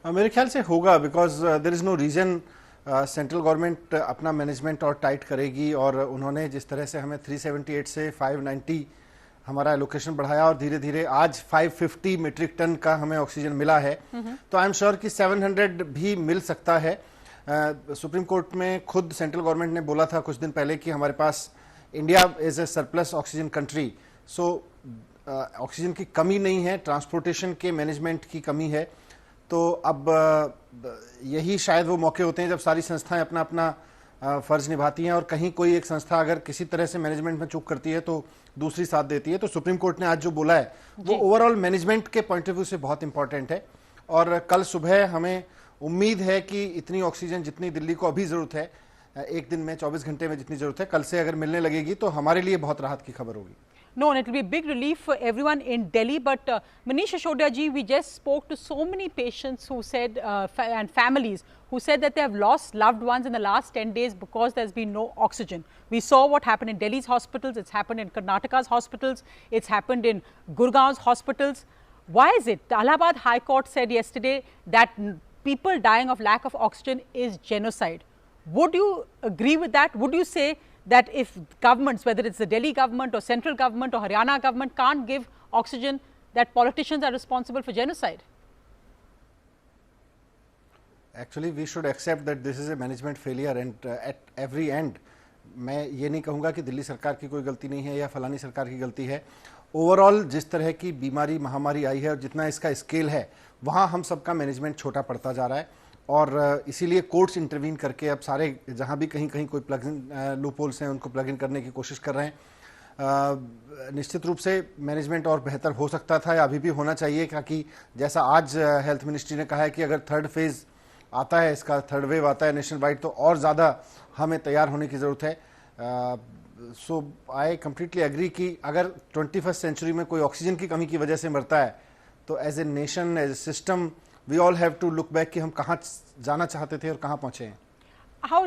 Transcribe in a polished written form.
मेरे ख्याल से होगा, because there is no reason central government अपना मैनेजमेंट और टाइट करेगी, और उन्होंने जिस तरह से हमें 378 से 590 हमारा एलोकेशन बढ़ाया और धीरे धीरे आज 550 मीट्रिक टन का हमें ऑक्सीजन मिला है, तो आई एम श्योर कि 700 भी मिल सकता है। सुप्रीम कोर्ट में खुद सेंट्रल गवर्नमेंट ने बोला था कुछ दिन पहले कि हमारे पास India is a surplus oxygen country, so oxygen की कमी नहीं है, ट्रांसपोर्टेशन के मैनेजमेंट की कमी है। तो अब यही शायद वो मौके होते हैं जब सारी संस्थाएं अपना अपना फर्ज निभाती हैं, और कहीं कोई एक संस्था अगर किसी तरह से मैनेजमेंट में चूक करती है तो दूसरी साथ देती है। तो सुप्रीम कोर्ट ने आज जो बोला है वो ओवरऑल मैनेजमेंट के पॉइंट ऑफ व्यू से बहुत इंपॉर्टेंट है, और कल सुबह हमें उम्मीद है कि इतनी ऑक्सीजन जितनी दिल्ली को अभी जरूरत है, एक दिन में 24 घंटे में जितनी जरूरत है, कल से अगर मिलने लगेगी तो हमारे लिए बहुत राहत की खबर होगी। No, and it will be a big relief for everyone in Delhi. But Manish Sisodiya ji, we just spoke to so many patients who said, and families who said that they have lost loved ones in the last 10 days because there's been no oxygen. We saw what happened in Delhi's hospitals, it's happened in Karnataka's hospitals, it's happened in Gurgaon's hospitals. Why is it? The Allahabad High Court said yesterday that people dying of lack of oxygen is genocide. Would you agree with that? Would you say that if governments, whether it's the Delhi government or central government or Haryana government, can't give oxygen, that politicians are responsible for genocide? Actually, we should accept that this is a management failure, and at every end, मैं ये नहीं कहूँगा कि दिल्ली सरकार की कोई गलती नहीं है या फलानी सरकार की गलती है। ओवरऑल जिस तरह की बीमारी महामारी आई है और जितना इसका स्केल है, वहाँ हम सबका मैनेजमेंट छोटा पड़ता जा रहा है, और इसीलिए कोर्ट्स इंटरवीन करके अब सारे जहाँ भी कहीं कहीं कोई प्लग इन लूपहोल्स हैं उनको प्लग इन करने की कोशिश कर रहे हैं। निश्चित रूप से मैनेजमेंट और बेहतर हो सकता था या अभी भी होना चाहिए, ताकि जैसा आज हेल्थ मिनिस्ट्री ने कहा है कि अगर थर्ड फेज आता है, इसका थर्ड वेव आता है नेशनल वाइड, तो और ज़्यादा हमें तैयार होने की ज़रूरत है। सो आई कम्प्लीटली एग्री कि अगर 21st सेंचुरी में कोई ऑक्सीजन की कमी की वजह से मरता है, तो as a nation, as a system, we all have to look back कि हम कहाँ जाना चाहते थे और कहाँ पहुँचे हैं।